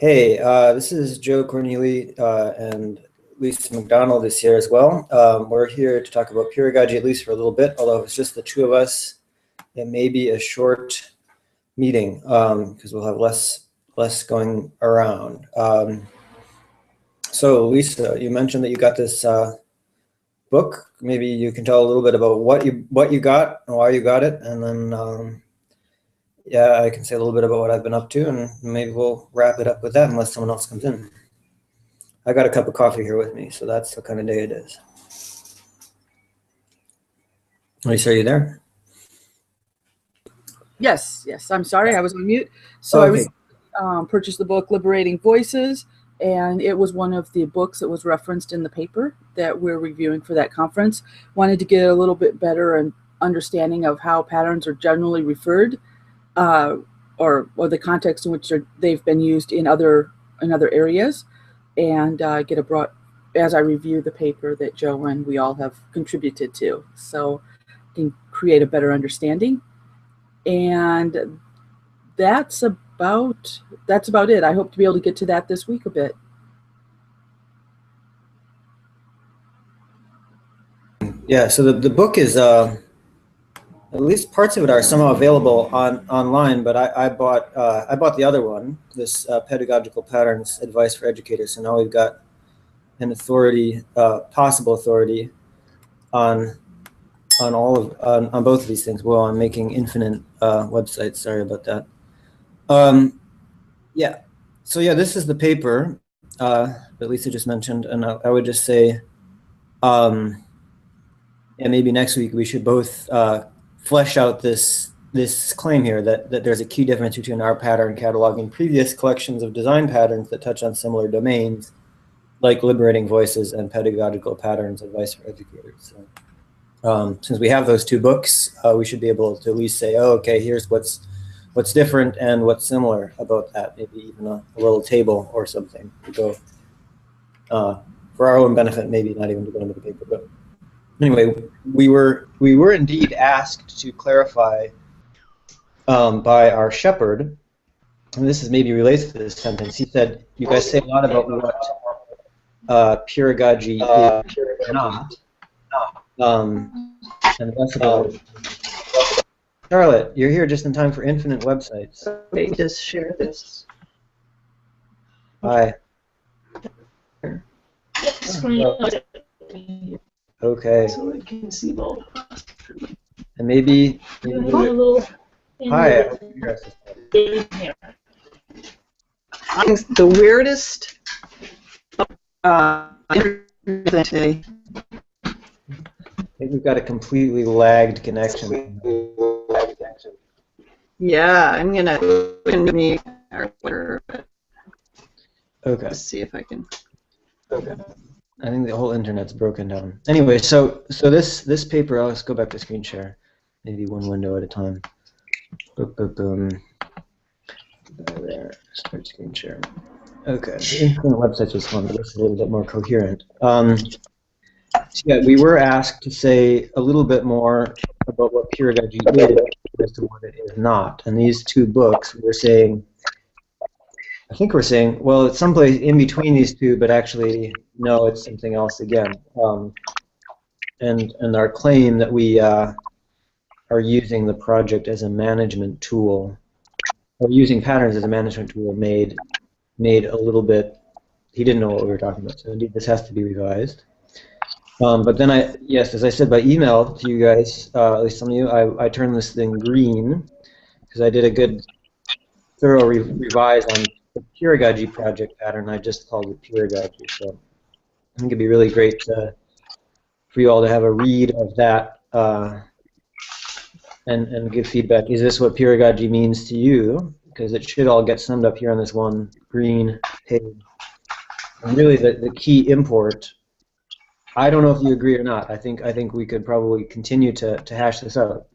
Hey, this is Joe Corneli, and Lisa McDonald is here as well. We're here to talk about peeragogy at least for a little bit, although if it's just the two of us, it may be a short meeting because we'll have less going around. So Lisa, you mentioned that you got this book. Maybe you can tell a little bit about what you got and why you got it, and then yeah, I can say a little bit about what I've been up to, and maybe we'll wrap it up with that unless someone else comes in. I got a cup of coffee here with me, so that's the kind of day it is. Lisa, are you there? Yes, I'm sorry, I was on mute. So Okay. I purchased the book Liberating Voices, and it was one of the books that was referenced in the paper that we're reviewing for that conference. Wanted to get a little bit better understanding of how patterns are generally referred, or the context in which they've been used in other areas, and get a broad, as I review the paper that Joe and we all have contributed to, so can create a better understanding. And that's about it. I hope to be able to get to that this week a bit. Yeah, so the book is at least parts of it are somehow available online, but I bought the other one, this Pedagogical Patterns Advice for Educators. So now we've got an authority, possible authority on both of these things. Well, I'm making infinite websites. Sorry about that. Yeah. So yeah, this is the paper that Lisa just mentioned, and I would just say, yeah, maybe next week we should both flesh out this claim here that there's a key difference between our pattern catalog and previous collections of design patterns that touch on similar domains, like liberating voices and pedagogical patterns advice for educators. So, since we have those two books, we should be able to at least say, oh, okay, here's what's different and what's similar about that. Maybe even a little table or something to go for our own benefit. Maybe not even to go into the paper, but anyway, we were indeed asked to clarify by our shepherd, and this is maybe related to this sentence. He said, "You guys say a lot about what peeragogy is not." And less about Charlotte, you're here just in time for infinite websites. Okay, just share this. Hi. Okay. So I can see both. And maybe hi. I'm the weirdest internet today. I think we've got a completely lagged connection. Yeah, I'm gonna me or whatever. Okay. Let's see if I can. Okay. I think the whole internet's broken down. Anyway, so this paper, let's go back to screen share, maybe one window at a time. Boom, boom, boom. There, start screen share. Okay, the infinite websites was fun, but it's a little bit more coherent. So yeah, we were asked to say a little bit more about what peeragogy is as to what it is not. And these two books, I think we're saying, well, it's someplace in between these two, but actually, no, it's something else again. And our claim that we are using the project as a management tool, or using patterns as a management tool, made a little bit. He didn't know what we were talking about, so indeed this has to be revised. But then yes, as I said by email to you guys, at least some of you, I turned this thing green because I did a good, thorough revise on the Peeragogy project pattern. I just called it Peeragogy. So I think it'd be really great for you all to have a read of that and give feedback. Is this what Peeragogy means to you? Because it should all get summed up here on this one green page. And really, the key import. I don't know if you agree or not. I think we could probably continue to hash this out,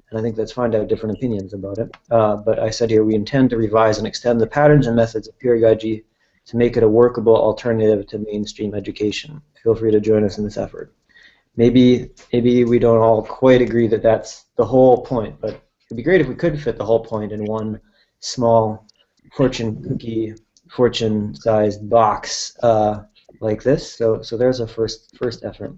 and I think that's fine to have different opinions about it. But I said here we intend to revise and extend the patterns and methods of peeragogy to make it a workable alternative to mainstream education. Feel free to join us in this effort. Maybe we don't all quite agree that that's the whole point, but it'd be great if we could fit the whole point in one small fortune cookie fortune-sized box like this. So there's a first effort.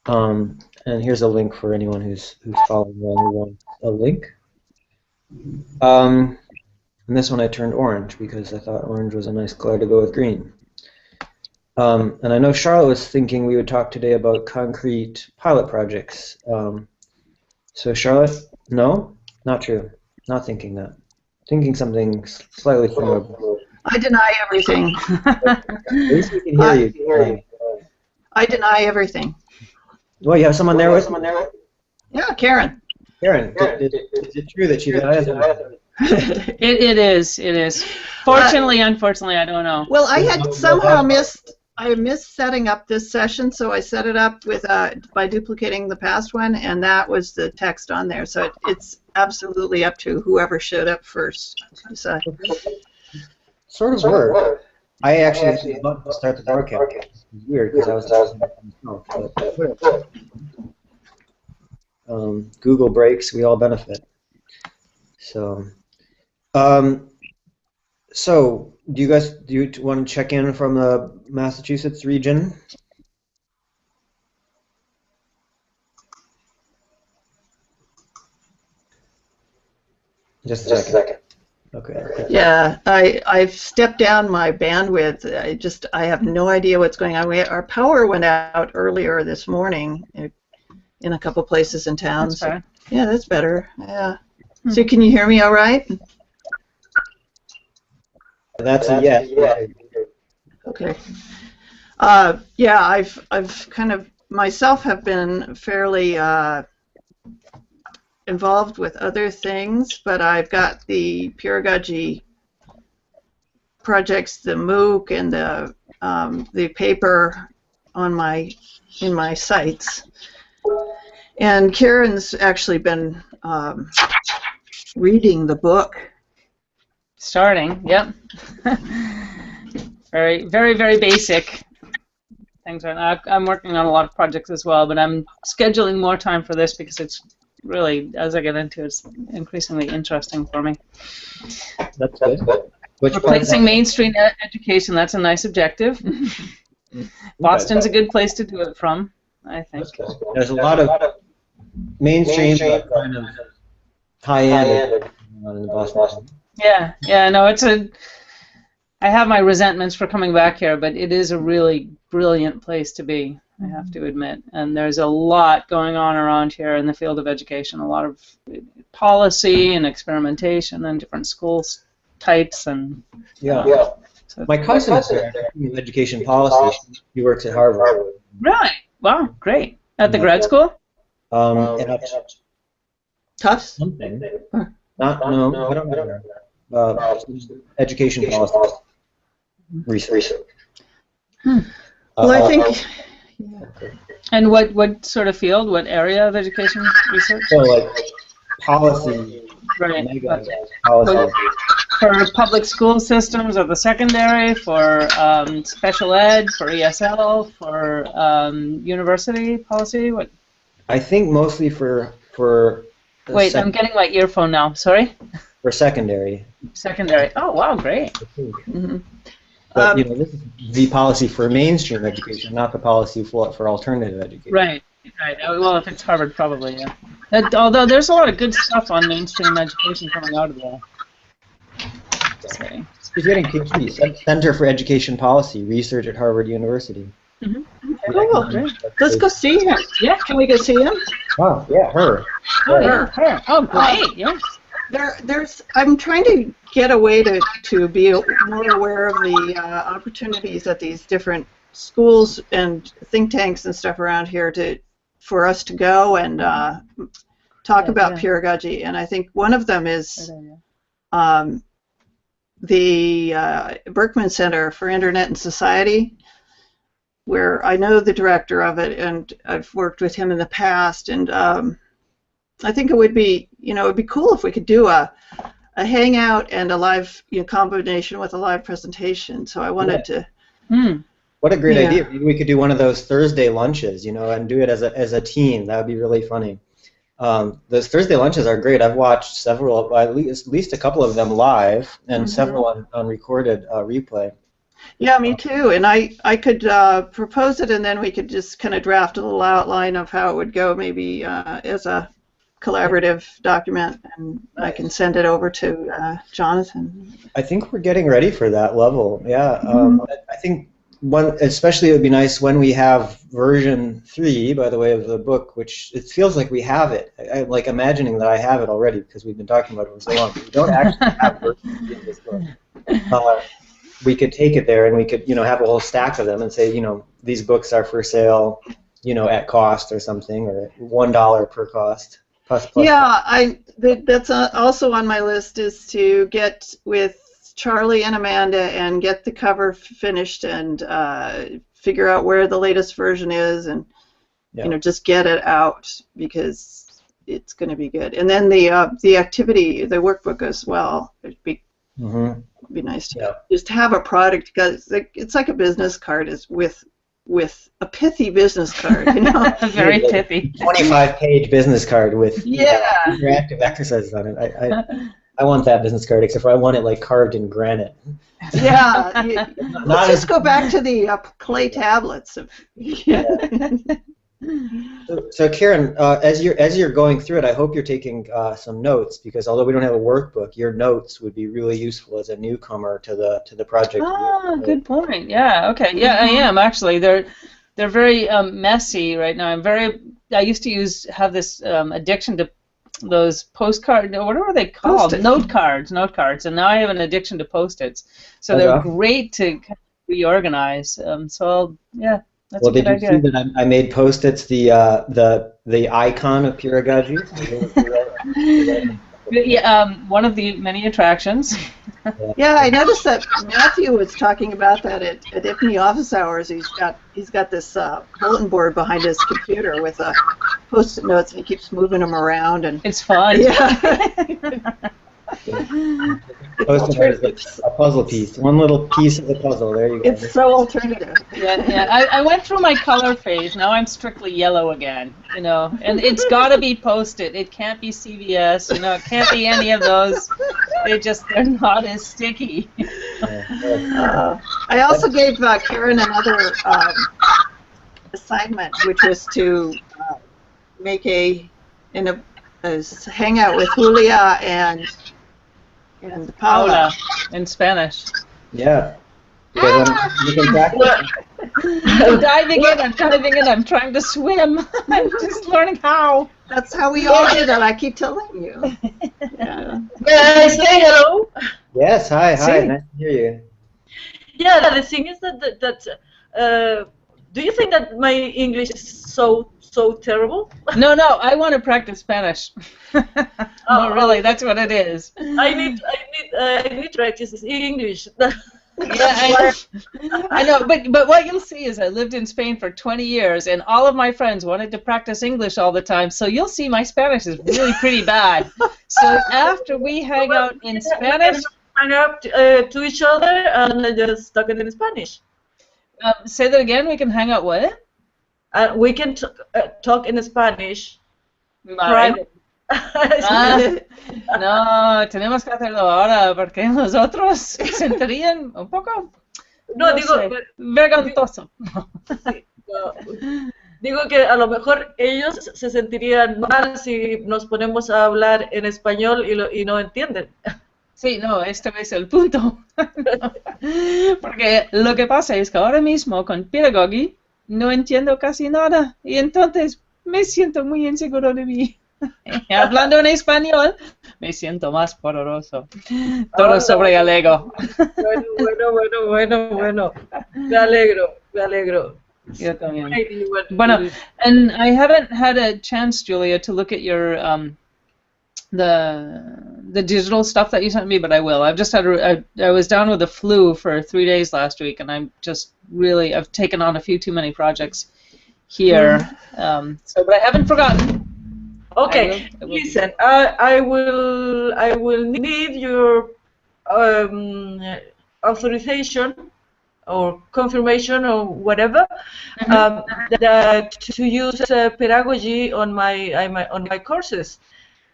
And here's a link for anyone who's following along who wants a link. And this one I turned orange because I thought orange was a nice color to go with green. And I know Charlotte was thinking we would talk today about concrete pilot projects. So Charlotte, no? Not true. Not thinking that. Thinking something slightly similar. I deny everything. At least we can hear you. I deny everything. Well, you have someone there with? Yeah, Karen. Karen, is it true that she denies it? It is. Fortunately, unfortunately, I don't know. Well, I had somehow missed setting up this session, so I set it up with by duplicating the past one, and that was the text on there. So it's absolutely up to whoever showed up first to decide. Sort of worked. I actually had to start the broadcast. It's weird because I was talking to myself. Google breaks, we all benefit. So, so do you want to check in from the Massachusetts region? Just a second. Okay. Yeah, I've stepped down my bandwidth. I have no idea what's going on. Our power went out earlier this morning in a couple places in town. That's better. Yeah, that's better. Yeah. So can you hear me all right? That's a yes. Okay. Yeah, I've kind of myself have been fairly involved with other things, but I've got the Peeragogy projects, the MOOC, and the paper in my sites. And Karen's actually been reading the book. Starting, yep. Very, very, very basic things right now. I'm working on a lot of projects as well, but I'm scheduling more time for this because it's really, as I get into it, it's increasingly interesting for me. That's good. Replacing mainstream education, that's a nice objective. Boston's a good place to do it from, I think. There's a lot of mainstream but kind of high-end in Boston. Yeah, no, I have my resentments for coming back here, but it is a really brilliant place to be, I have to admit. And there's a lot going on around here in the field of education, a lot of policy and experimentation and different school types. And so my cousin is in education policy. He works at Harvard. Really? Wow, great. At the grad school? Tufts? Something. No, I don't know. Education policy research. Well, I think. And what sort of field? What area of education research? So like policy. Right. Policy. For public school systems or the secondary, for special ed, for ESL, for university policy. What? I think mostly for. Wait, I'm getting my earphone now. Sorry. For secondary. Secondary. Oh, wow, great. But this is the policy for mainstream education, not the policy for alternative education. Right. Well, if it's Harvard, probably, yeah. Although there's a lot of good stuff on mainstream education coming out of there. He's getting PhD, Center for Education Policy, research at Harvard University. Cool. Let's go see him. Yeah, can we go see him? Wow, yeah, her. Her. Oh, great, yes. I'm trying to get a way to be more aware of the opportunities at these different schools and think tanks and stuff around here for us to go and talk about peeragogy. And I think one of them is the Berkman Center for Internet and Society, where I know the director of it, and I've worked with him in the past, and I think it would be, it'd be cool if we could do a hangout and a live, combination with a live presentation. So I wanted to. What a great idea! Maybe we could do one of those Thursday lunches, and do it as a team. That would be really funny. Those Thursday lunches are great. I've watched several, at least a couple of them live, and several on recorded replay. Yeah, me too. And I could propose it, and then we could just kind of draft a little outline of how it would go, maybe as a collaborative document, and I can send it over to Jonathan. I think we're getting ready for that level. Yeah, I think especially it would be nice when we have version 3, by the way, of the book, which it feels like we have it. I'm like imagining that I have it already because we've been talking about it for so long. But we don't actually have version 3 of this book. We could take it there and we could, have a whole stack of them and say, these books are for sale, at cost or something, or $1 per cost. Plus. Yeah, that's also on my list, is to get with Charlie and Amanda and get the cover finished and figure out where the latest version is, and just get it out, because it's going to be good. And then the activity, the workbook as well. It'd be nice to just have a product, because it's like a business card is with a pithy business card, Very pithy. 25-page business card with interactive exercises on it. I want that business card, except for I want it like carved in granite. Yeah, let's just go back to the clay tablets. So Karen, as you're going through it, I hope you're taking some notes, because although we don't have a workbook, your notes would be really useful as a newcomer to the project. Ah, good point. Yeah. Okay. Yeah, I am actually. They're very messy right now. I used to have this addiction to those postcards. What are they called? Note cards. And now I have an addiction to Post-its. So they're great to kind of reorganize. That's a good idea. Did you see that I made Post-its the icon of Peeragogy? One of the many attractions. Yeah, I noticed that Matthew was talking about that at IPNI office hours. He's got this bulletin board behind his computer with Post-it notes, and he keeps moving them around, and it's fun. Yeah. Post-it a puzzle piece. One little piece of the puzzle. There you go. It's so alternative. Yeah. I went through my color phase. Now I'm strictly yellow again. And it's got to be Post-it. It can't be CVS. It can't be any of those. They're not as sticky. I also gave Karen another assignment, which was to make a hangout with Julia and Paula in Spanish. Yeah. You can practice. I'm diving in. I'm trying to swim. I'm just learning how. That's how we all did it. I keep telling you. Yeah. Say hello. Yes. Hi. Nice to hear you. Yeah. The thing is that do you think that my English is so terrible? No. I want to practice Spanish. No, really, that's what it is. I need to practice English. Yeah, I know, but what you'll see is I lived in Spain for 20 years, and all of my friends wanted to practice English all the time, so you'll see my Spanish is really pretty bad. So after we hang out in Spanish... Hang out to each other and just talk in Spanish. Say that again, we can hang out what? We can talk in Spanish. Vale. No, tenemos que hacerlo ahora porque los otros se sentirían un poco vergonzoso. Digo que a lo mejor ellos se sentirían mal si nos ponemos a hablar en español y no entienden. Sí, no, este es el punto. Porque lo que pasa es que ahora mismo con Peeragogy no entiendo casi nada y entonces me siento muy inseguro de mí. Hablando en español, me siento más poderoso. Todo sobre el ego. Bueno. Me alegro. Yo también. Bueno, and I haven't had a chance, Julia, to look at your the digital stuff that you sent me, but I will. I've just had I was down with the flu for 3 days last week, and I'm just really I've taken on a few too many projects here. But I haven't forgotten. Okay, listen. I will need your authorization or confirmation or whatever, to use pedagogy on my courses,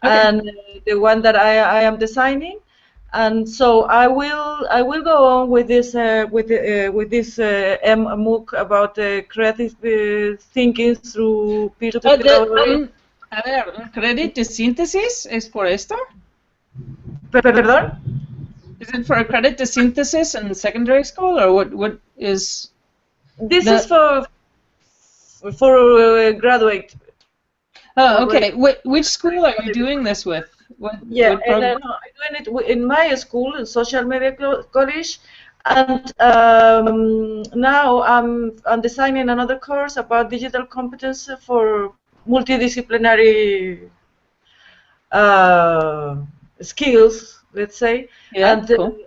and the one that I am designing. And so I will go on with this MOOC about creative thinking through peer-to-peer collaboration. A ver, credit de synthesis es por esto? Perdón? Is it for a credit to synthesis in secondary school, or what is? This is for graduate. Oh, okay. Which school are you doing this with? What I'm program? doing it in my school, in Social Media College, and now I'm designing another course about digital competence for multidisciplinary skills, let's say. Yeah, And cool.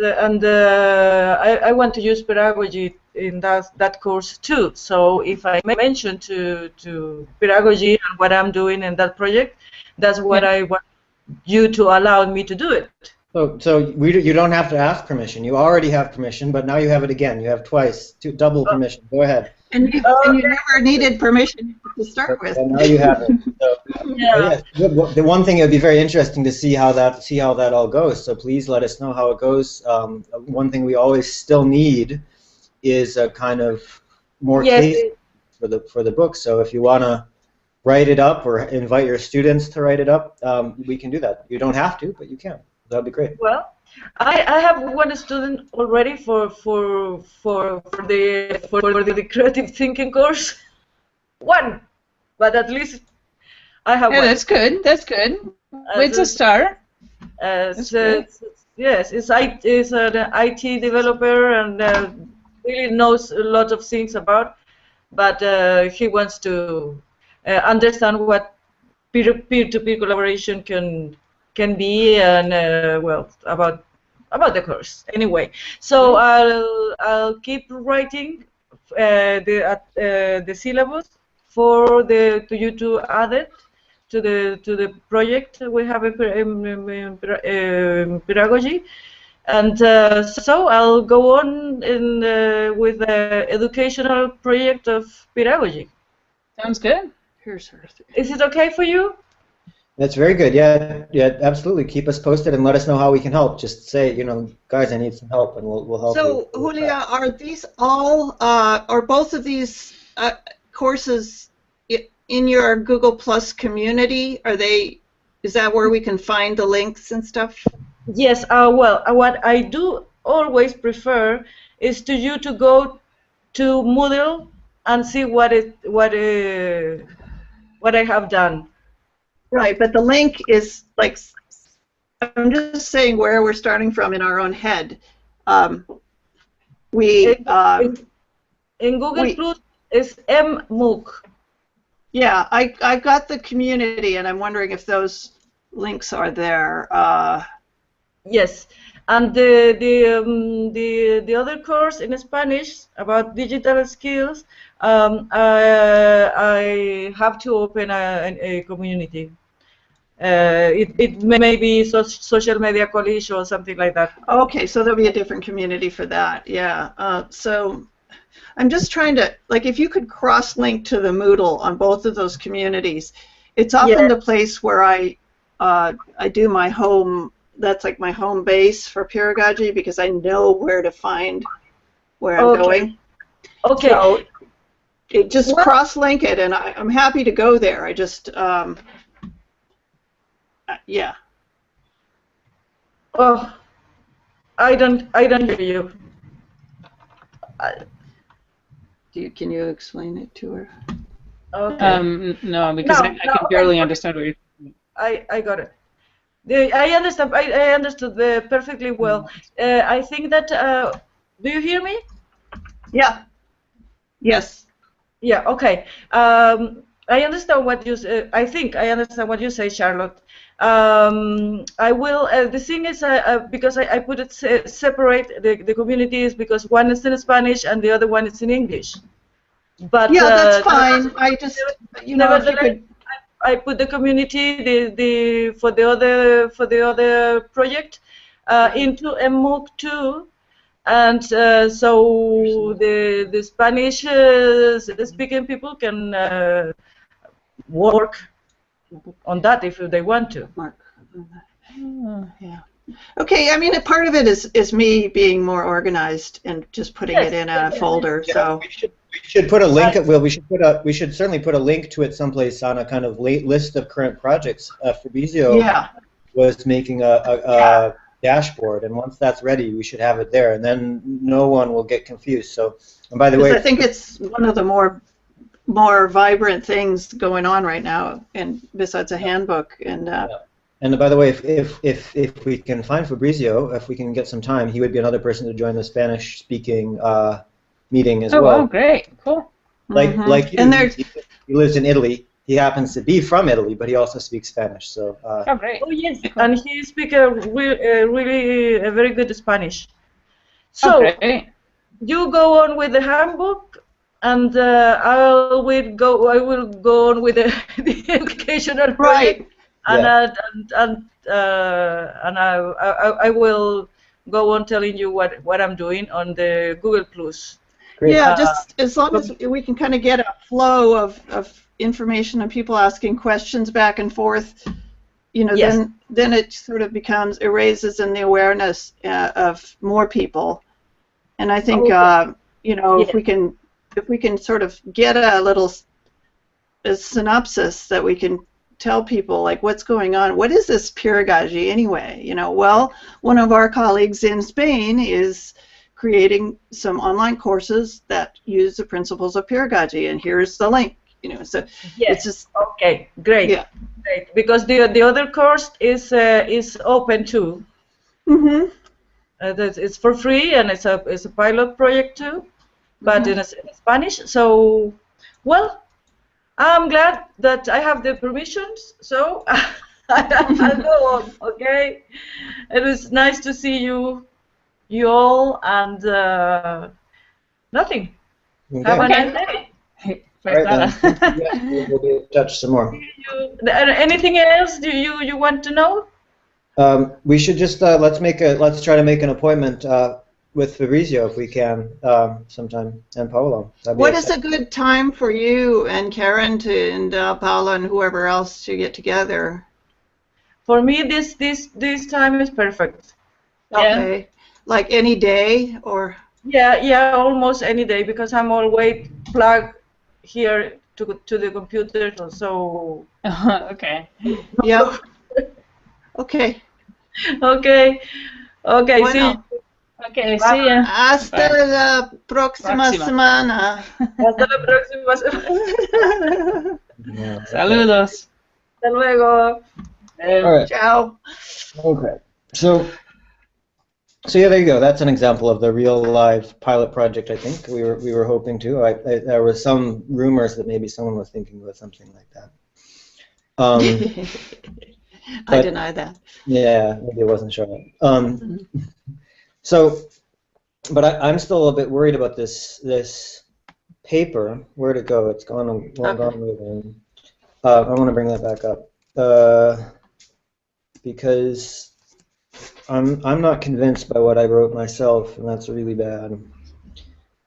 I want to use pedagogy in that course too. So if I mention to pedagogy and what I'm doing in that project, that's what I want you to allow me to do it. So you don't have to ask permission. You already have permission, but now you have it again. You have twice, double permission. Go ahead. And you never needed permission to start with. And now you have it. So, yes, the one thing, it would be very interesting to see how that all goes. So please let us know how it goes. One thing we always still need is a kind of more case for the book. So if you want to write it up or invite your students to write it up, we can do that. You don't have to, but you can. That'd be great. Well, I have one student already for the creative thinking course. One, but at least I have one. That's good. That's good. It's a start. Yes, it's an IT developer and really knows a lot of things about, but he wants to understand what peer-to-peer collaboration can be, and well, about the course anyway. So I'll keep writing the syllabus for you to add it to the project we have in Peeragogy, and so I'll go on with the educational project of Peeragogy. Sounds good. Here's her. Is it okay for you? That's very good. Yeah, absolutely. Keep us posted and let us know how we can help. Just say, guys, I need some help, and we'll help you. So, Julia, are these all, are both of these courses in your Google Plus community? Is that where we can find the links and stuff? Yes. Well, what I do always prefer is to go to Moodle and see what I have done. Right, but the link is like, I'm just saying where we're starting from in our own head. In Google Plus is MOOC. Yeah, I got the community, and I'm wondering if those links are there. Yes, and the other course in Spanish about digital skills, I have to open a community. It may be social media college or something like that. Okay, so there'll be a different community for that. Yeah. So I'm just trying to, like, if you could cross-link to the Moodle on both of those communities, it's often the place where I do my home. That's like my home base for Peeragogy, because I know where to find where I'm going. Okay. So just cross-link it, and I'm happy to go there. I just yeah. Oh, I don't hear you. Can you explain it to her? Okay. No, because I can barely understand what you're saying. I got it. I understand. I understood perfectly well. I think that. Do you hear me? Yeah. Yes. Yeah. Okay. I understand what you. I think I understand what you say, Charlotte. I will. The thing is, because I put it separate the communities, because one is in Spanish and the other one is in English. But yeah, that's fine. I just, if you could. I put the community for the other project into MOOC 2, and so the Spanish speaking people can work on that if they want to. Mark. Yeah. Okay, I mean, a part of it is me being more organized and just putting it in a folder. Yeah, So we should put a link. Well, we should certainly put a link to it someplace on a kind of list of current projects. Fabrizio yeah, was making a dashboard, and once that's ready, we should have it there, and then no one will get confused. So, and by the way, I think it's one of the more vibrant things going on right now, and besides a handbook and. And by the way, if we can find Fabrizio, if we can get some time, he would be another person to join the Spanish-speaking meeting as well. Oh, great, cool. Like you, and he lives in Italy. He happens to be from Italy, but he also speaks Spanish. So. Oh, great. Oh yes, and he speaks really a very good Spanish. So you go on with the handbook, and I will go on with the educational project. And I will go on telling you what I'm doing on the Google Plus. Great. Yeah, just as long as we can kind of get a flow of information and people asking questions back and forth, you know, Yes. then it sort of erases in the awareness of more people. And I think you know, Yes. if we can sort of get a synopsis that we can tell people, like, what's going on, what is this Peeragogy anyway? You know, well, one of our colleagues in Spain is creating some online courses that use the principles of Peeragogy, and here's the link. You know, so it's just okay, great, yeah. Great, because the other course is open too. Mm-hmm. It's for free, and it's a pilot project too, but in Spanish. So, well, I'm glad that I have the permissions, so I'll go on, okay? It was nice to see you all, and nothing. Okay. Have a nice day. All right, then. We'll be in touch some more. Anything else you want to know? We should just let's try to make an appointment with Fabrizio if we can sometime, and Paolo. What is a good time for you and Karen and Paula and whoever else to get together? For me, this time is perfect. Okay, yeah. Like any day or? Yeah, almost any day, because I'm always plugged here to the computer. So. Okay. Yeah. Okay. Okay. Okay. Bueno. See you. Okay, see ya. Hasta la próxima semana. Hasta la próxima semana. Saludos. Hasta luego. All right. Ciao. Okay. So yeah, there you go. That's an example of the real live pilot project. I think we were hoping to. There were some rumors that maybe someone was thinking about something like that. I deny that. Yeah, maybe I wasn't sure. So, but I'm still a little bit worried about this paper. Where'd it go? It's gone. Gone. I want to bring that back up because I'm not convinced by what I wrote myself, and that's really bad.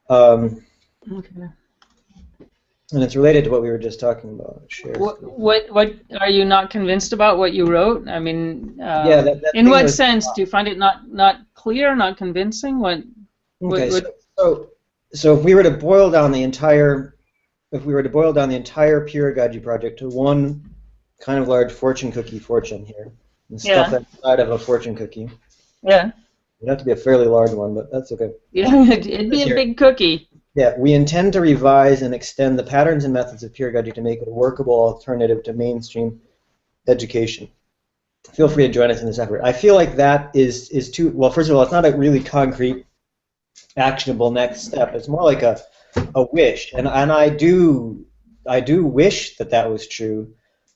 Okay. And it's related to what we were just talking about. What are you not convinced about what you wrote? I mean, yeah. That in what sense? Do you find it not clear, not convincing? Okay. So if we were to boil down the entire, Peeragogy project to one kind of large fortune cookie here, and stuff inside of a fortune cookie. Yeah. It'd have to be a fairly large one, but that's okay. Yeah, it'd be a big cookie. Yeah, we intend to revise and extend the patterns and methods of Peeragogy to make it a workable alternative to mainstream education. Feel free to join us in this effort. I feel like that is too, well, first of all, it's not a really concrete, actionable next step. It's more like a wish, and I do wish that was true,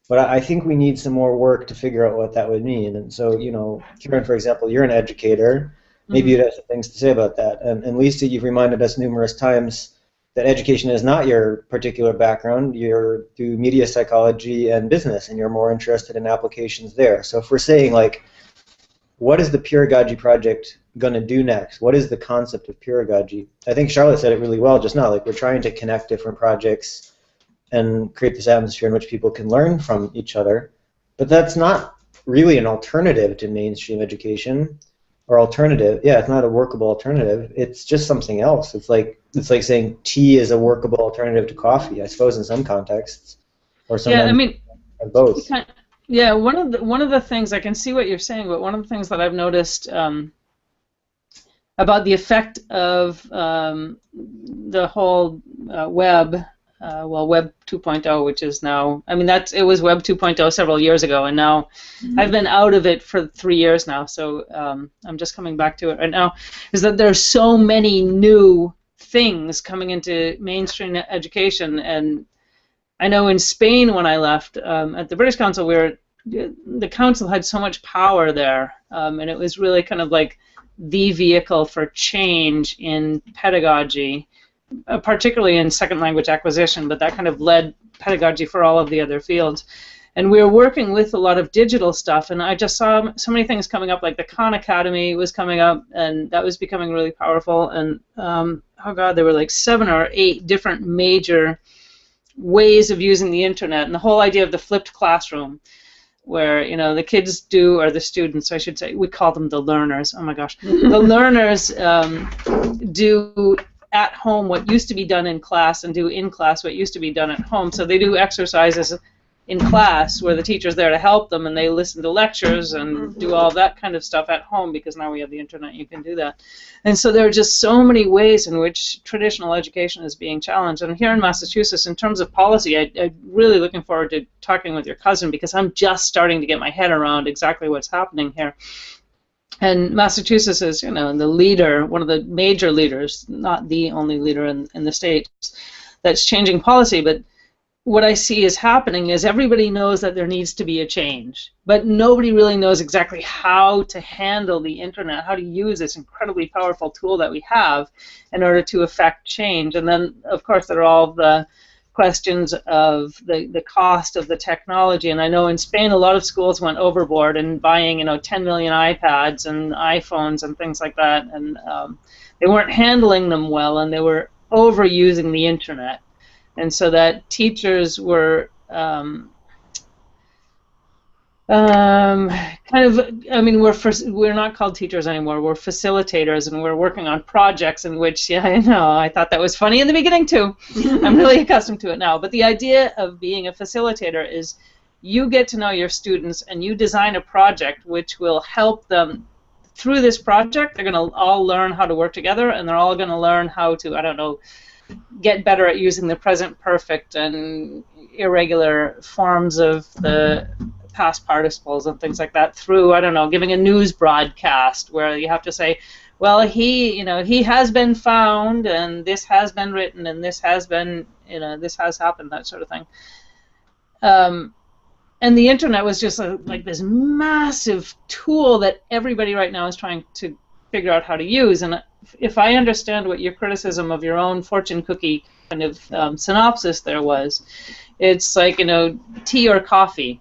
but I think we need some more work to figure out what that would mean. And so, you know, Karen, for example, you're an educator. Maybe you'd have some things to say about that. And Lisa, you've reminded us numerous times that education is not your particular background. You do media psychology and business, and you're more interested in applications there. So if we're saying, like, what does the Peeragogy project going to do next? What is the concept of peeragogy? I think Charlotte said it really well just now. Like, we're trying to connect different projects and create this atmosphere in which people can learn from each other. But that's not really an alternative to mainstream education, or alternative. Yeah, it's not a workable alternative. It's just something else. It's like saying tea is a workable alternative to coffee, I suppose, in some contexts, or sometimes. Yeah, I mean, both. Yeah, one of the things, I can see what you're saying, but one of the things that I've noticed about the effect of the whole web, Web 2.0, which is now, I mean, it was Web 2.0 several years ago, and now I've been out of it for 3 years now, so I'm just coming back to it right now, is that there's so many new things coming into mainstream education. And I know in Spain, when I left at the British Council, the council had so much power there, and it was really kind of like the vehicle for change in pedagogy, particularly in second language acquisition, but that kind of led pedagogy for all of the other fields. And we were working with a lot of digital stuff, and I just saw so many things coming up, like the Khan Academy was coming up, and that was becoming really powerful. And oh God, there were like 7 or 8 different major ways of using the internet, and the whole idea of the flipped classroom, where the kids do, or the students, I should say, we call them the learners. Oh my gosh, the learners do at home what used to be done in class, and do in class what used to be done at home. So they do exercises in class where the teacher's there to help them, and they listen to lectures and do all that kind of stuff at home, because now we have the internet, you can do that. And so there are just so many ways in which traditional education is being challenged. And here in Massachusetts, in terms of policy, I'm really looking forward to talking with your cousin, because I'm just starting to get my head around exactly what's happening here. And Massachusetts is, the leader, one of the major leaders, not the only leader in the state that's changing policy, but what I see is happening is everybody knows that there needs to be a change, but nobody really knows exactly how to handle the internet, how to use this incredibly powerful tool that we have in order to affect change. And then, of course, there are all the questions of the cost of the technology. And I know in Spain, a lot of schools went overboard in buying, 10 million iPads and iPhones and things like that, and they weren't handling them well, and they were overusing the internet. And so that teachers were we're not called teachers anymore, we're facilitators, and we're working on projects in which, yeah, I know, I thought that was funny in the beginning too. I'm really accustomed to it now. But the idea of being a facilitator is you get to know your students, and you design a project which will help them through this project. They're going to all learn how to work together, and they're all going to learn how to, get better at using the present perfect and irregular forms of the past participles and things like that through, giving a news broadcast where you have to say, well, he has been found, and this has been written, and this has been, this has happened, that sort of thing. And the internet was just like this massive tool that everybody right now is trying to figure out how to use. And if I understand what your criticism of your own fortune cookie kind of synopsis there was, it's like, tea or coffee.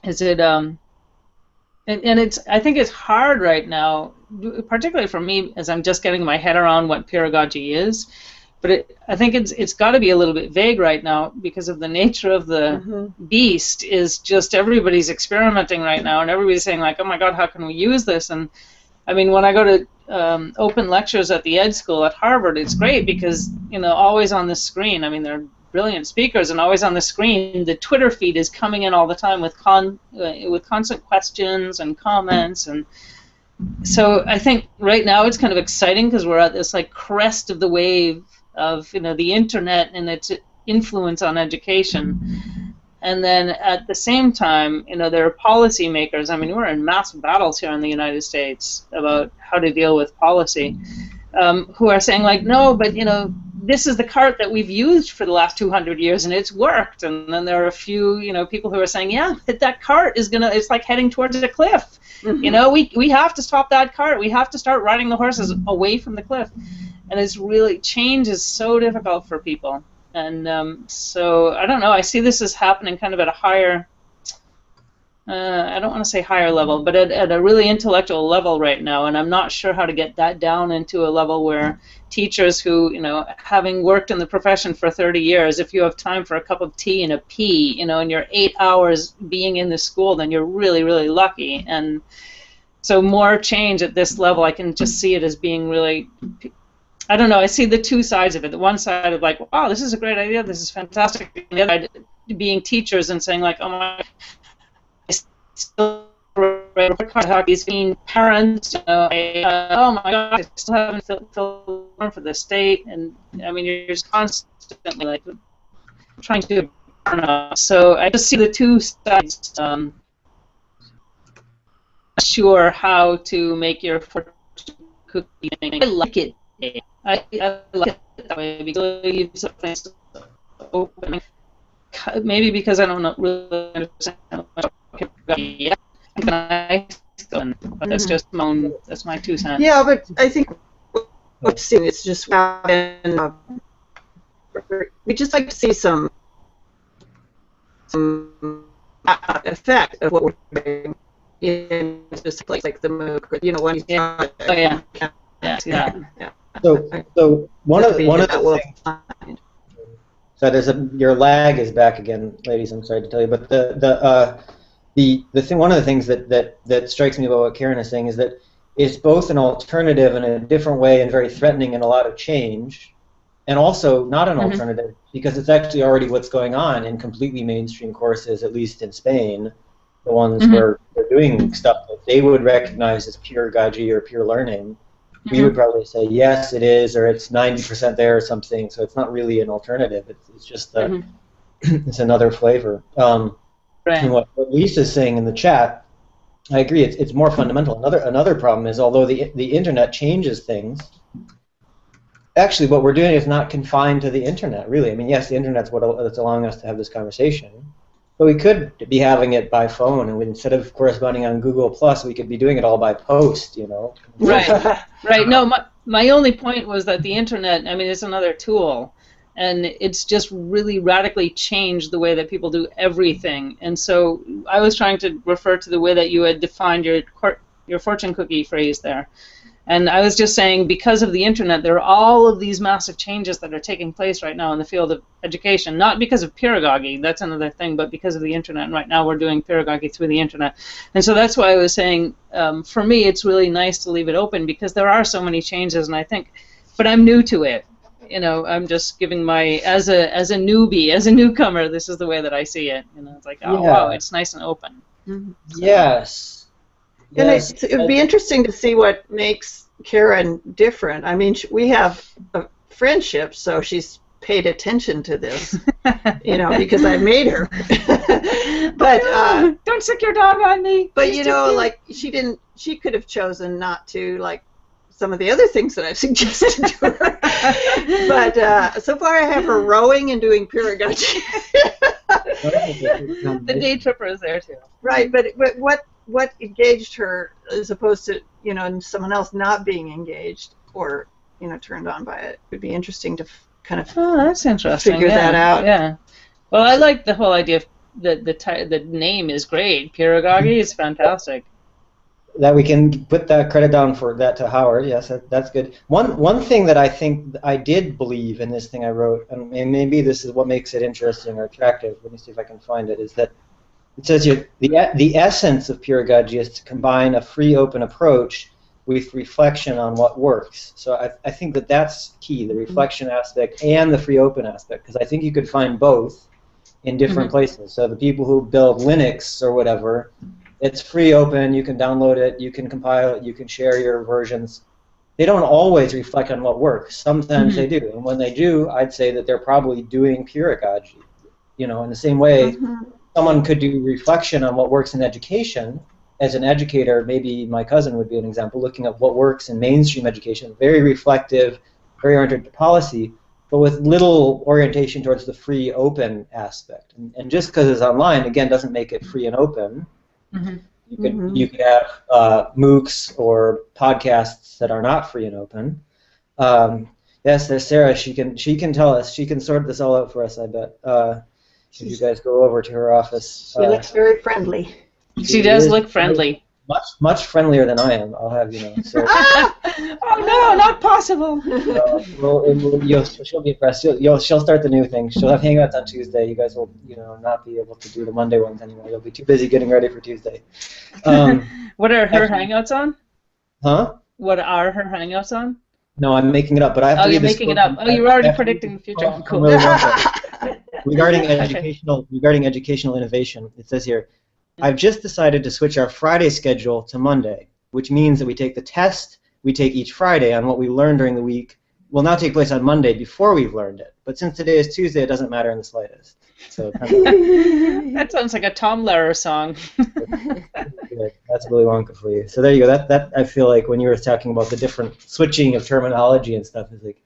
Is it and I think it's hard right now, particularly for me, as I'm just getting my head around what peeragogy is. But I think it's got to be a little bit vague right now, because of the nature of the beast. Is just everybody's experimenting right now, and everybody's saying like, oh my God, how can we use this? And I mean, when I go to open lectures at the Ed School at Harvard, it's great because, always on the screen, I mean, they're brilliant speakers, and always on the screen, the Twitter feed is coming in all the time with constant questions and comments. And so I think right now it's kind of exciting because we're at this like crest of the wave of, the internet and its influence on education. And then at the same time, there are policymakers. I mean, we're in massive battles here in the United States about how to deal with policy, who are saying like, no, but this is the cart that we've used for the last 200 years, and it's worked. And then there are a few, people who are saying, yeah, but that cart is it's like heading towards a cliff. We have to stop that cart. We have to start riding the horses away from the cliff. And it's really, change is so difficult for people. And so, I don't know, I see this as happening kind of at a higher I don't want to say higher level, but at a really intellectual level right now, and I'm not sure how to get that down into a level where teachers who, having worked in the profession for 30 years, if you have time for a cup of tea and a pee, and you're 8 hours being in the school, then you're really, really lucky. And so more change at this level, I can just see it as being really, I don't know, I see the two sides of it. The one side of like, wow, this is a great idea, this is fantastic. And the other side being teachers and saying like, oh my, I still he's being parents, oh my God, I still haven't filled the form for the state. And I mean, you're just constantly like trying to burn up. So I just see the two sides. Sure how to make your fortune cookie. I like it. I like it that way because you leave something open. Maybe because I don't really understand yet. But that's just that's my 2 cents. Yeah, but I think what seeing is just we just like to see some effect of what we're doing in just like the MOOC, when you So one of the things. So your lag is back again, ladies. I'm sorry to tell you, but the thing, one of the things that strikes me about what Karen is saying is that it's both an alternative in a different way and very threatening and a lot of change, and also not an alternative because it's actually already what's going on in completely mainstream courses, at least in Spain, the ones where they're doing stuff that they would recognize as peeragogy or peer learning. We would probably say yes, it is, or it's 90% there or something. So it's not really an alternative. It's just it's another flavor. And what Lisa's saying in the chat, I agree. It's more fundamental. Another problem is, although the internet changes things, actually what we're doing is not confined to the internet. Really, I mean, yes, the internet's that's allowing us to have this conversation, but we could be having it by phone, and instead of corresponding on Google Plus, we could be doing it all by post. Right. Right. No, my only point was that the internet, I mean, it's another tool, and it's just really radically changed the way that people do everything. And so I was trying to refer to the way that you had defined your fortune cookie phrase there. And I was just saying, because of the internet, there are all of these massive changes that are taking place right now in the field of education, not because of peeragogy, that's another thing, but because of the internet. And right now we're doing peeragogy through the internet. And so that's why I was saying, for me, it's really nice to leave it open because there are so many changes, and I think, but I'm new to it. I'm just giving as a newbie, as a newcomer, this is the way that I see it. It's like, oh, wow, it's nice and open. So. Yes. And it would be interesting to see what makes Karen different. I mean, we have a friendship, so she's paid attention to this, because I made her. But don't sick your dog on me. But like she could have chosen not to, like some of the other things that I've suggested to her. But so far, I have her rowing and doing peeragogy. The day tripper is there too. Right, but what engaged her as opposed to someone else not being engaged or turned on by it? It would be interesting to kind of that's interesting. Figure that out. Yeah. Well, I like the whole idea of the name is great. Peeragogy is fantastic. That we can put that credit down for that to Howard. Yes, that's good. One thing that I think I did believe in this thing I wrote, and maybe this is what makes it interesting or attractive. Let me see if I can find it. Is that it says here, the essence of peeragogy is to combine a free, open approach with reflection on what works. So I think that's key, the reflection aspect and the free, open aspect, because I think you could find both in different places. So the people who build Linux or whatever, it's free, open, you can download it, you can compile it, you can share your versions. They don't always reflect on what works. Sometimes they do, and when they do, I'd say that they're probably doing peeragogy. In the same way, someone could do reflection on what works in education. As an educator, maybe my cousin would be an example, looking at what works in mainstream education, very reflective, very oriented to policy, but with little orientation towards the free, open aspect. And just because it's online, again, doesn't make it free and open. You could have MOOCs or podcasts that are not free and open. Yes, there's Sarah. She can tell us. She can sort this all out for us, I bet. If you guys go over to her office. She looks very friendly. She does look friendly. Much friendlier than I am. I'll have you know. So, Oh no, not possible. she'll be impressed. She'll start the new thing. She'll have hangouts on Tuesday. You guys will, you know, not be able to do the Monday ones anymore. You'll be too busy getting ready for Tuesday. What are her hangouts on? Huh? What are her hangouts on? No, I'm making it up, but I have to Oh, read you're this making it quote up. Oh, you're already predicting the future. from Cool. Willy Wonka. Regarding educational innovation, it says here, I've just decided to switch our Friday schedule to Monday, which means that we take the test we take each Friday on what we learned during the week will now take place on Monday before we've learned it. But since today is Tuesday, it doesn't matter in the slightest. So That sounds like a Tom Lehrer song. that's Willy Wonka for you. So there you go. That I feel like when you were talking about the different switching of terminology and stuff, is like,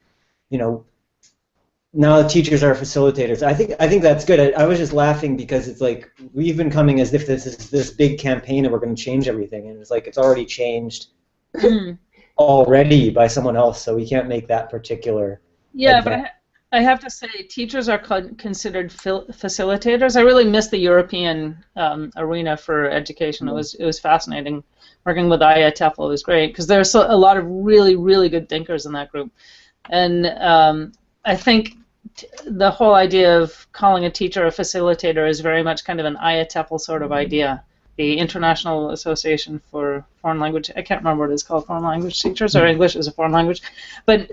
you know, now the teachers are facilitators. I think that's good. I was just laughing because it's like we've been coming as if this is this big campaign and we're going to change everything, and it's like it's already changed already by someone else, so we can't make that particular. Yeah, but I have to say, teachers are considered facilitators. I really miss the European arena for education. It was fascinating working with Aya Tefel. It was great because there's a lot of really, really good thinkers in that group, and I think the whole idea of calling a teacher a facilitator is very much kind of an Aya Tefel sort of idea. The International Association for Foreign Language, I can't remember what it's called, foreign language teachers, or English as a foreign language. But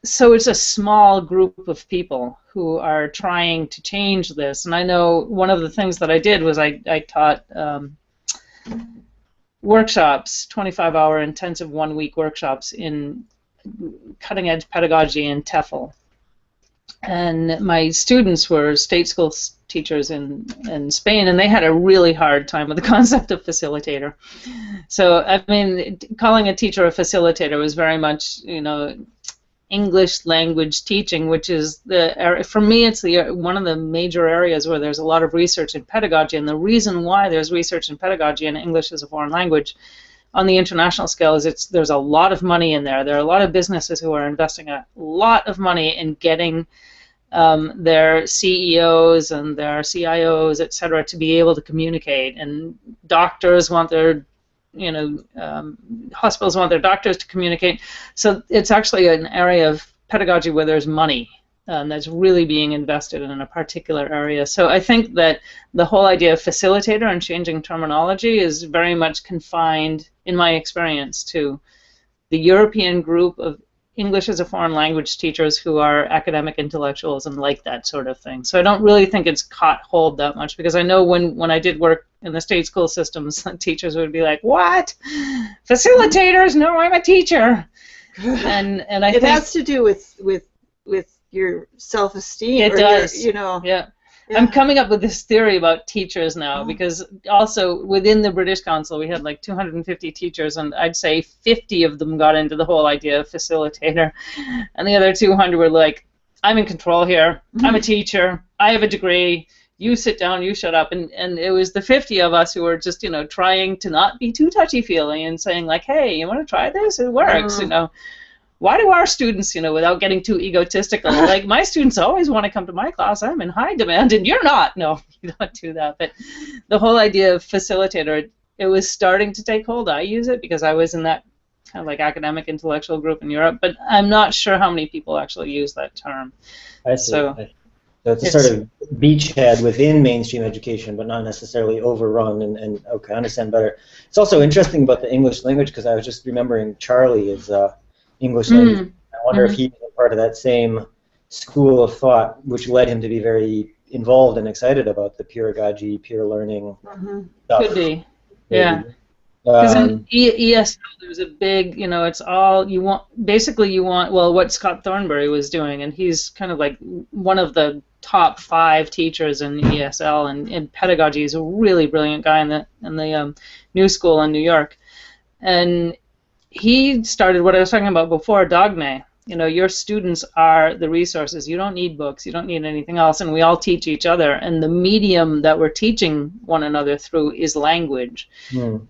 so it's a small group of people who are trying to change this. And I know one of the things that I did was I taught workshops, 25-hour intensive one-week workshops in cutting-edge pedagogy in TEFL. And my students were state school teachers in Spain, and they had a really hard time with the concept of facilitator. So, I mean, calling a teacher a facilitator was very much, you know, English language teaching, which is for me, it's one of the major areas where there's a lot of research in pedagogy, and the reason why there's research in pedagogy and English as a foreign language on the international scale is there's a lot of money in there. There are a lot of businesses who are investing a lot of money in getting their CEOs and their CIOs, etc., to be able to communicate, and doctors want their hospitals want their doctors to communicate. So it's actually an area of pedagogy where there's money that's really being invested in a particular area. So I think that the whole idea of facilitator and changing terminology is very much confined, in my experience, to the European group of English as a foreign language teachers who are academic intellectuals and like that sort of thing. So I don't really think it's caught hold that much, because I know when I did work in the state school systems, teachers would be like, "What? Facilitators? No, I'm a teacher." And I think it has to do with your self-esteem. It does. Yeah. I'm coming up with this theory about teachers now, because also within the British Council we had like 250 teachers, and I'd say 50 of them got into the whole idea of facilitator, and the other 200 were like, "I'm in control here. I'm a teacher. I have a degree. You sit down. You shut up." And it was the 50 of us who were just trying to not be too touchy-feely and saying like, "Hey, you want to try this? It works." Why do our students, without getting too egotistical, like my students always want to come to my class, I'm in high demand and you're not. No, you don't do that. But the whole idea of facilitator, it was starting to take hold. I use it because I was in that kind of like academic intellectual group in Europe, but I'm not sure how many people actually use that term. I see. So it's a sort of beachhead within mainstream education, but not necessarily overrun, and okay, I understand better. It's also interesting about the English language, because I was just remembering Charlie is English language. I wonder if he was part of that same school of thought, which led him to be very involved and excited about the peeragogy, peer learning stuff. Could be, yeah. Because in ESL, there's a big, it's all you want. Basically, you want what Scott Thornbury was doing, and he's kind of like one of the top 5 teachers in ESL and in pedagogy. He's a really brilliant guy in the New School in New York, and he started what I was talking about before, dogme. Your students are the resources. You don't need books. You don't need anything else. And we all teach each other. And the medium that we're teaching one another through is language.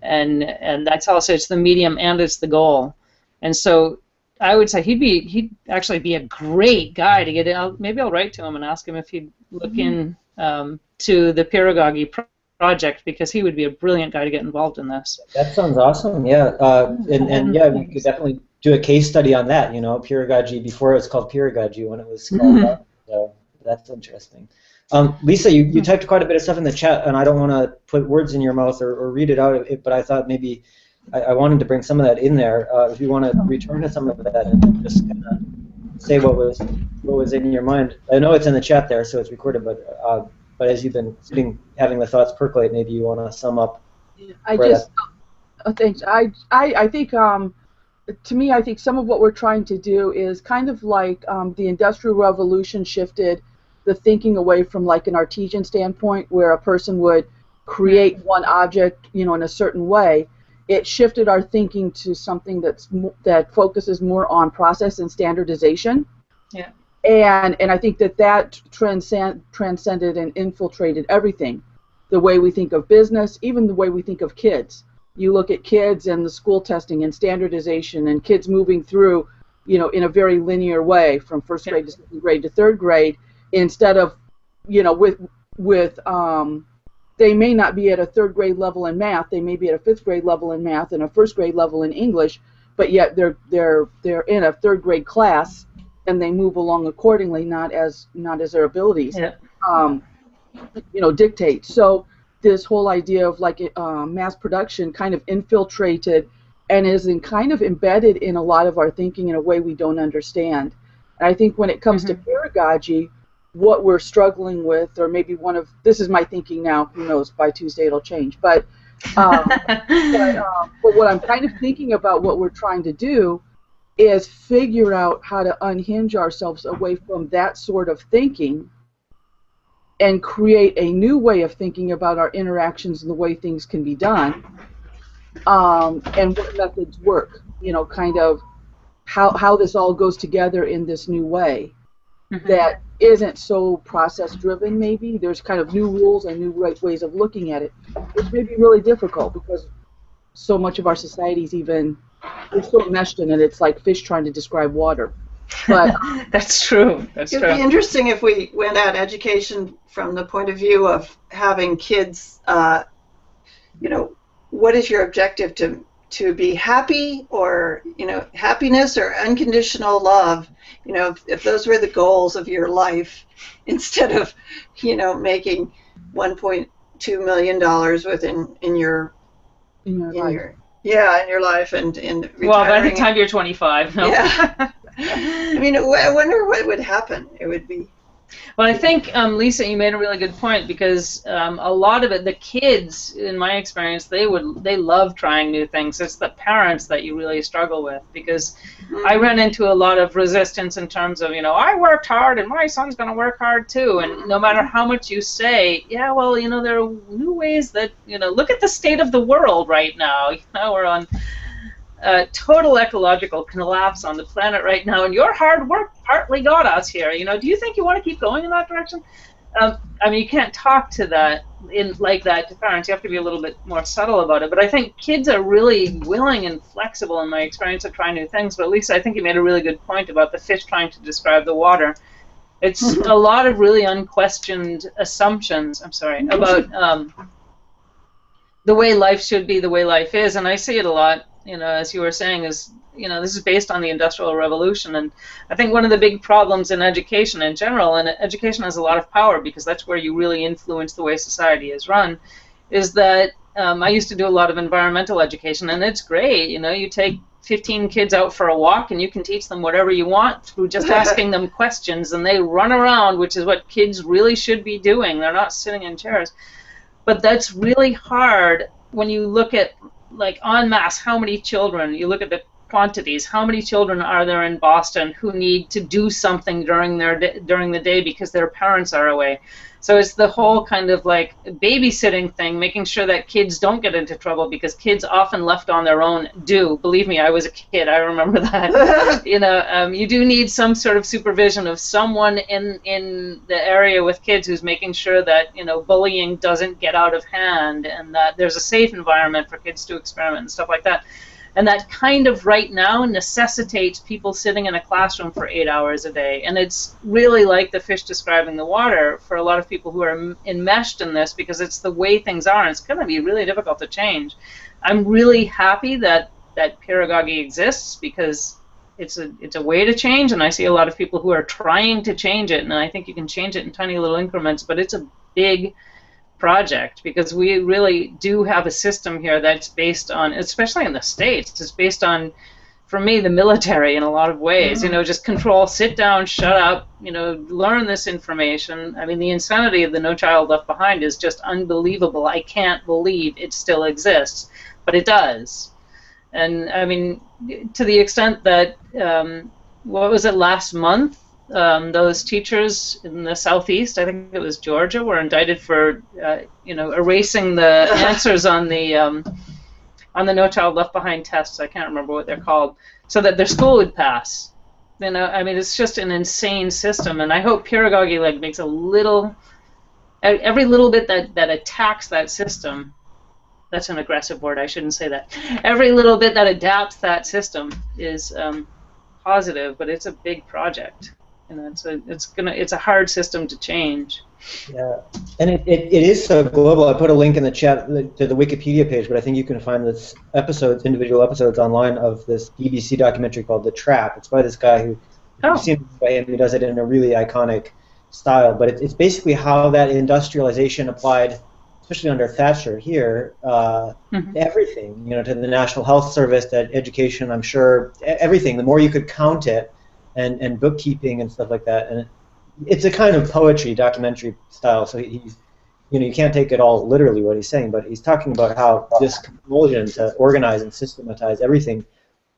And that's also, it's the medium and it's the goal. And so I would say he'd actually be a great guy to get in. Maybe I'll write to him and ask him if he'd look in to the Peeragogy project, because he would be a brilliant guy to get involved in this. That sounds awesome. Yeah, and yeah, we could definitely do a case study on that. You know, Peeragogy before it was called Peeragogy, when it was called that. So that's interesting. Lisa, you typed quite a bit of stuff in the chat, and I don't want to put words in your mouth or read it out, but I thought maybe I wanted to bring some of that in there. If you want to return to some of that and just kind of say what was in your mind. I know it's in the chat there, so it's recorded, but as you've been having the thoughts percolate, maybe you want to sum up. Thanks. I think to me, I think some of what we're trying to do is kind of like the Industrial Revolution shifted the thinking away from like an artesian standpoint where a person would create one object, you know, in a certain way. It shifted our thinking to something that focuses more on process and standardization. Yeah. And I think that transcended and infiltrated everything. The way we think of business, even the way we think of kids. You look at kids and the school testing and standardization and kids moving through, you know, in a very linear way from first grade to second grade to third grade, instead of, you know, with they may not be at a third grade level in math, they may be at a fifth grade level in math and a first grade level in English, but yet they're in a third grade class and they move along accordingly, not as their abilities, you know, dictate. So this whole idea of like mass production kind of infiltrated and is kind of embedded in a lot of our thinking in a way we don't understand. And I think when it comes to pedagogy, what we're struggling with, or maybe this is my thinking now, who knows, by Tuesday it'll change, but what I'm kind of thinking about what we're trying to do is figure out how to unhinge ourselves away from that sort of thinking and create a new way of thinking about our interactions and the way things can be done, and what methods work, you know, kind of how this all goes together in this new way that isn't so process driven. Maybe there's kind of new rules and new ways of looking at it, which may be really difficult because so much of our society's we're so meshed in it. It's like fish trying to describe water. But that's true. It'd be interesting if we went at education from the point of view of having kids. You know, what is your objective to be happy, or, you know, happiness or unconditional love? You know, if those were the goals of your life, instead of, you know, making $1.2 million in your life and retiring. Well, by the time you're 25, no. Yeah. I mean, I wonder what would happen. It would be. Well, I think, Lisa, you made a really good point, because a lot of it, the kids, in my experience, they love trying new things. It's the parents that you really struggle with, because I ran into a lot of resistance in terms of, you know, I worked hard and my son's going to work hard too. And no matter how much you say, yeah, well, you know, there are new ways that, you know, look at the state of the world right now. You know, we're on total ecological collapse on the planet right now, and your hard work partly got us here. You know, do you think you want to keep going in that direction? I mean, you can't talk to that like that to parents. You have to be a little bit more subtle about it. But I think kids are really willing and flexible in my experience of trying new things. But at least I think you made a really good point about the fish trying to describe the water. It's a lot of really unquestioned assumptions, about the way life should be, the way life is. And I see it a lot, you know, as you were saying, is, you know, this is based on the Industrial Revolution. And I think one of the big problems in education in general, and education has a lot of power because that's where you really influence the way society is run, is that I used to do a lot of environmental education, and it's great. You know, you take 15 kids out for a walk and you can teach them whatever you want through just asking them questions, and they run around, which is what kids really should be doing. They're not sitting in chairs. But that's really hard when you look at, like, en masse, how many children, you look at the quantities, how many children are there in Boston who need to do something during the day because their parents are away. So it's the whole kind of like babysitting thing, making sure that kids don't get into trouble, because kids often left on their own do. Believe me, I was a kid, I remember that. You know, you do need some sort of supervision of someone in the area with kids who's making sure that, you know, bullying doesn't get out of hand, and that there's a safe environment for kids to experiment and stuff like that. And that kind of right now necessitates people sitting in a classroom for 8 hours a day. And it's really like the fish describing the water for a lot of people who are enmeshed in this, because it's the way things are, and it's going to be really difficult to change. I'm really happy that Peeragogy exists, because it's a way to change, and I see a lot of people who are trying to change it, and I think you can change it in tiny little increments, but it's a big project, because we really do have a system here that's based on, especially in the States, it's based on, for me, the military in a lot of ways. You know, just control, sit down, shut up, you know, learn this information. I mean, the insanity of the No Child Left Behind is just unbelievable. I can't believe it still exists, but it does. And I mean, to the extent that, what was it, last month, those teachers in the Southeast, I think it was Georgia, were indicted for, you know, erasing the answers on the No Child Left Behind tests. I can't remember what they're called, so that their school would pass. You know, I mean, it's just an insane system, and I hope Peeragogy like makes a little, every little bit that attacks that system. That's an aggressive word. I shouldn't say that. Every little bit that adapts that system is positive, but it's a big project. You know, it's a hard system to change. Yeah, and it is so global. I put a link in the chat to the Wikipedia page, but I think you can find this individual episodes online of this BBC documentary called The Trap. It's by this guy who, you've seen it by him, he does it in a really iconic style, but it's basically how that industrialization applied, especially under Thatcher here, to everything, you know, to the National Health Service, to education, I'm sure, everything. The more you could count it, and bookkeeping and stuff like that, and it's a kind of poetry, documentary style, so he's, you know, you can't take it all literally what he's saying, but he's talking about how this compulsion to organize and systematize everything,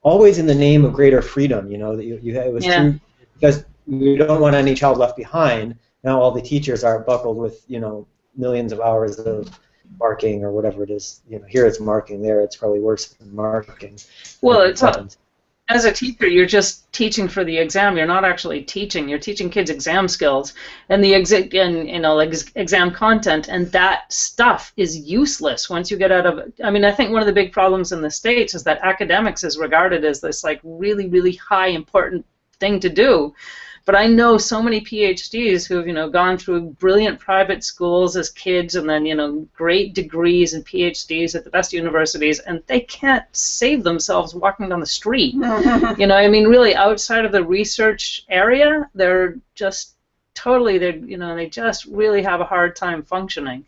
always in the name of greater freedom, you know, that it was true, because we don't want any child left behind. Now all the teachers are buckled with, you know, millions of hours of marking or whatever it is. You know, here it's marking, there it's probably worse than marking. Well, it's as a teacher, you're just teaching for the exam. You're not actually teaching. You're teaching kids exam skills and the exam content, and that stuff is useless once you get out of. I mean, I think one of the big problems in the States is that academics is regarded as this like really, really high important thing to do. But I know so many PhDs who've, you know, gone through brilliant private schools as kids, and then, you know, great degrees and PhDs at the best universities, and they can't save themselves walking down the street. You know, I mean, really, outside of the research area, they're just totally, you know, they just really have a hard time functioning.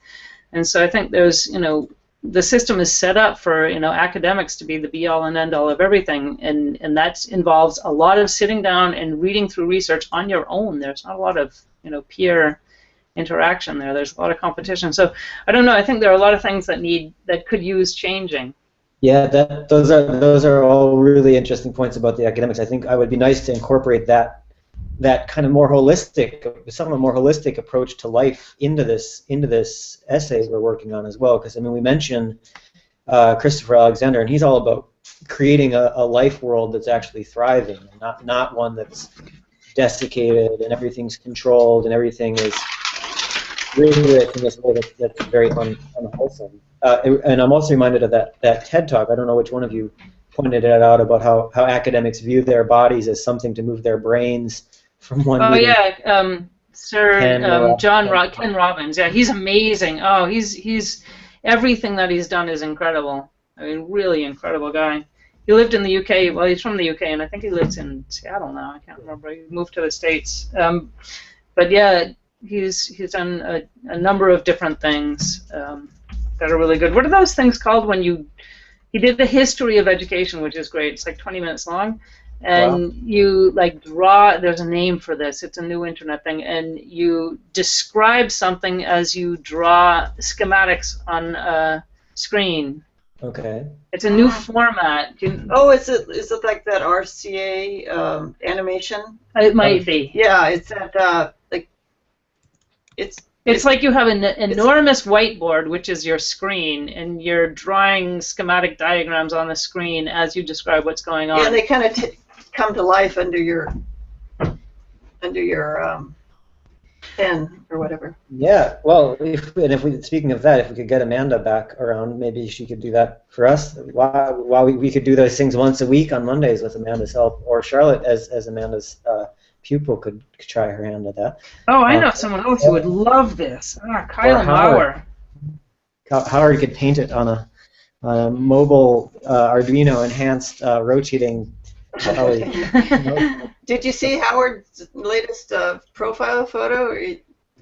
And so I think there's, you know, the system is set up for, you know, academics to be the be-all and end-all of everything, and that involves a lot of sitting down and reading through research on your own. There's not a lot of, you know, peer interaction there. There's a lot of competition. So I don't know. I think there are a lot of things that could use changing. Yeah, those are all really interesting points about the academics. I think it would be nice to incorporate that kind of more holistic approach to life into this essay we're working on as well. Because I mean, we mentioned Christopher Alexander, and he's all about creating a life world that's actually thriving, and not one that's desiccated and everything's controlled and everything is really in this way that's very unwholesome. And I'm also reminded of that TED Talk. I don't know which one of you pointed it out about how academics view their bodies as something to move their brains from one. Oh yeah, Sir Ken Robbins. Yeah, he's amazing. Oh, he's everything that he's done is incredible. I mean, really incredible guy. He lived in the UK. Well, he's from the UK, and I think he lives in Seattle now. I can't remember. He moved to the States. But yeah, he's done a number of different things that are really good. What are those things called when he did the history of education, which is great. It's like 20 minutes long. And you like draw, there's a name for this, it's a new internet thing, and you describe something as you draw schematics on a screen. Okay. It's a new format. Is it like that RCA animation? It might be. Yeah, it's that like it's like you have an enormous whiteboard, which is your screen, and you're drawing schematic diagrams on the screen as you describe what's going on. Yeah, they kind of come to life under your 10 or whatever. Yeah, well, speaking of that, if we could get Amanda back around, maybe she could do that for us. While we could do those things once a week on Mondays with Amanda's help, or Charlotte as Amanda's pupil could try her hand at that. Oh, I know someone else who would love this. Kylan Howard. Lauer. Howard could paint it on a mobile Arduino enhanced rotating. Did you see Howard's latest profile photo?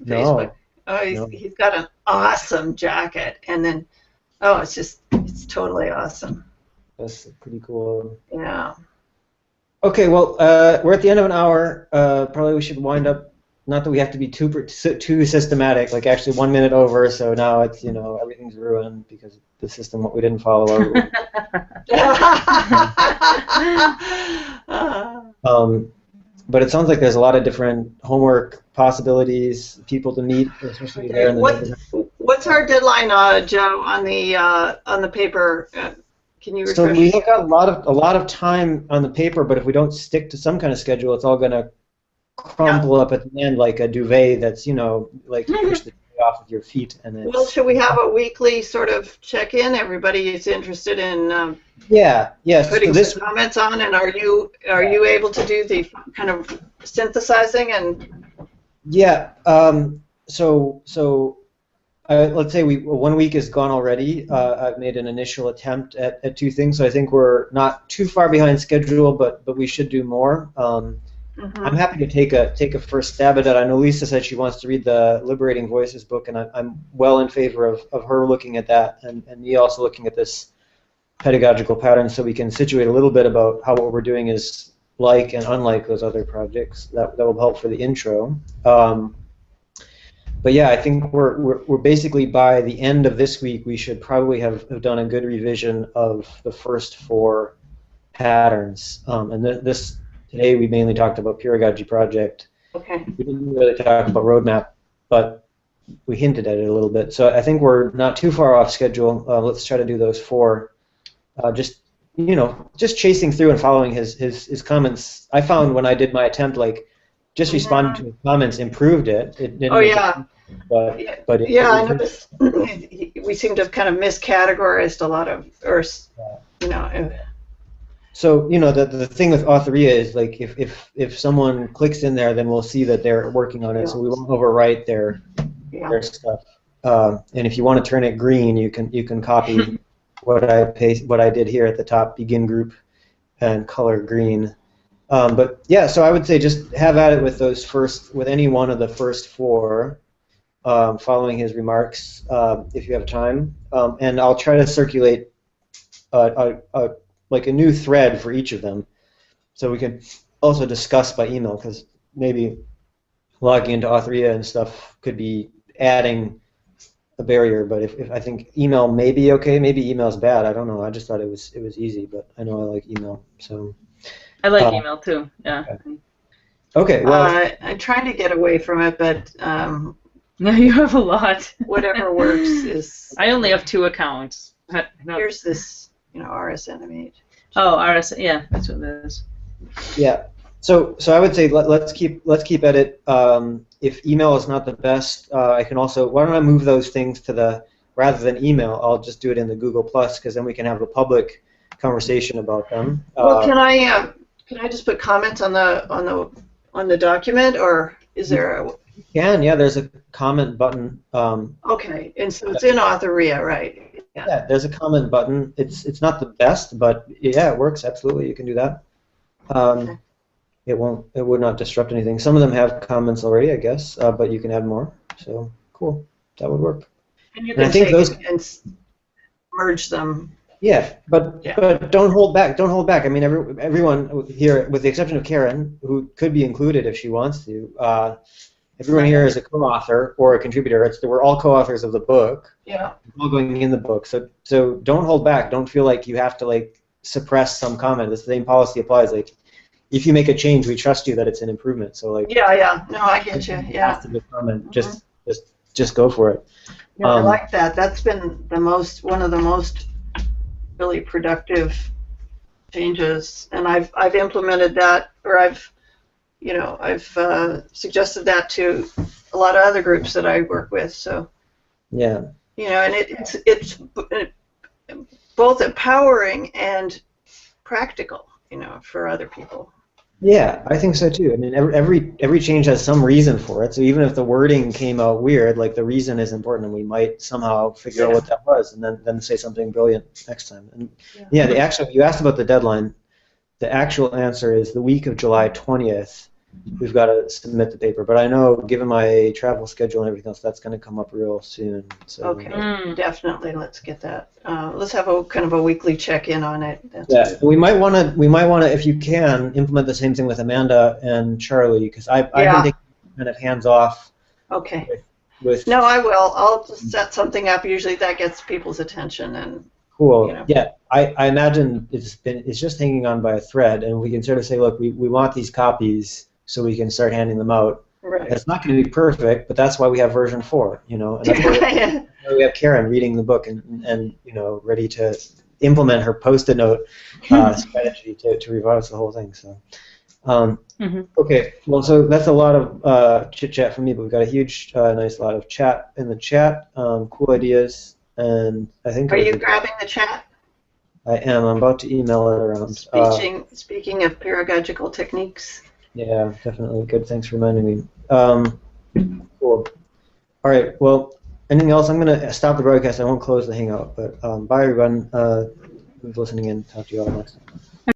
Facebook? No. Oh, he's got an awesome jacket, and then it's totally awesome. That's pretty cool. Yeah. Okay, well, we're at the end of an hour. Probably we should wind up. Not that we have to be too systematic, like actually 1 minute over. So now it's everything's ruined because the system we didn't follow. But it sounds like there's a lot of different homework possibilities, people to meet, especially there in the What's our deadline, Joe, on the paper? Can you refresh? So we have got a lot of time on the paper, but if we don't stick to some kind of schedule, it's all going to crumple up at the end like a duvet that's like you push the duvet off with your feet. And well, should we have a weekly sort of check-in? Everybody is interested in putting some comments on, and are you able to do the kind of synthesizing and? Yeah. So let's say 1 week is gone already. I've made an initial attempt at 2 things, so I think we're not too far behind schedule, but we should do more. I'm happy to take a first stab at it. I know Lisa said she wants to read the Liberating Voices book, and I'm well in favor of her looking at that, and me also looking at this pedagogical pattern, so we can situate a little bit about how what we're doing is like and unlike those other projects. That will help for the intro. But yeah, I think we're basically by the end of this week we should probably have done a good revision of the first 4 patterns. And today we mainly talked about Peeragogy project. Okay. We didn't really talk about roadmap, but we hinted at it a little bit. So I think we're not too far off schedule. Let's try to do those 4. Just chasing through and following his comments. I found when I did my attempt, like just responding to his comments improved it. It didn't. But I noticed we seem to have kind of miscategorized a lot of, So the thing with Authoria is like if someone clicks in there, then we'll see that they're working on it, so we won't overwrite their stuff. And if you want to turn it green, you can copy what I did here at the top, begin group, and color green. But yeah, so I would say just have at it with any one of the first 4, following his remarks if you have time, and I'll try to circulate like a new thread for each of them, so we can also discuss by email, because maybe logging into Authoria and stuff could be adding a barrier. But if I think email may be okay, maybe email's bad. I don't know. I just thought it was easy, but I know I like email. So I like email too. Yeah. Okay. Well, I'm trying to get away from it, but no, you have a lot. Whatever works is. I only have 2 accounts. Here's this. RSNimate. Oh, RS, yeah, that's what it is. Yeah. So I would say let's keep at it. If email is not the best, I can also. Why don't I move those things to rather than email? I'll just do it in the Google Plus, because then we can have a public conversation about them. Well, can I just put comments on the document, or is there a? You can, yeah. There's a comment button. Okay, and so it's in Authoria, right? Yeah, there's a comment button. It's not the best, but yeah, it works absolutely. You can do that. Okay. It would not disrupt anything. Some of them have comments already, I guess, but you can add more. So cool, that would work. And you can and merge them. Yeah, but don't hold back. Don't hold back. I mean, everyone here, with the exception of Karen, who could be included if she wants to. Everyone here is a co-author or a contributor. We're all co-authors of the book. Yeah. We're all going in the book. So don't hold back. Don't feel like you have to suppress some comment. The same policy applies. Like, if you make a change, we trust you that it's an improvement. So Yeah. No, I get you. Yeah. After the comment, just go for it. Yeah, I like that. That's been one of the most really productive changes, and I've implemented that, or I've suggested that to a lot of other groups that I work with. So, Yeah. you know, and it's both empowering and practical, you know, for other people. Yeah, I think so too. I mean, every change has some reason for it. So even if the wording came out weird, like the reason is important, and we might somehow figure out what that was, and then say something brilliant next time. And yeah, you asked about the deadline. The actual answer is the week of July 20th. We've got to submit the paper, but I know, given my travel schedule and everything else, that's going to come up real soon. So Okay, definitely, let's get that. Let's have a kind of a weekly check-in on it. That's yeah, we might want to, if you can, implement the same thing with Amanda and Charlie, because I've been taking kind of hands off. Okay. With no, I will. I'll just set something up. Usually that gets people's attention and. Cool. You know. Yeah, I imagine it's just hanging on by a thread, and we can sort of say, look, we want these copies so we can start handing them out. Right. It's not going to be perfect, but that's why we have version 4, you know, and that's why we have Karen reading the book and you know, ready to implement her post-it note strategy to revise the whole thing. So, okay, well, so that's a lot of chit-chat from me, but we've got a huge, nice lot of chat in the chat, cool ideas. And I think. Are you grabbing the chat? I am. I'm about to email it around. Speaking of pedagogical techniques. Yeah, definitely. Good. Thanks for reminding me. Cool. All right. Well, anything else? I'm going to stop the broadcast. I won't close the Hangout. But bye, everyone. Who's listening in. Talk to you all next time.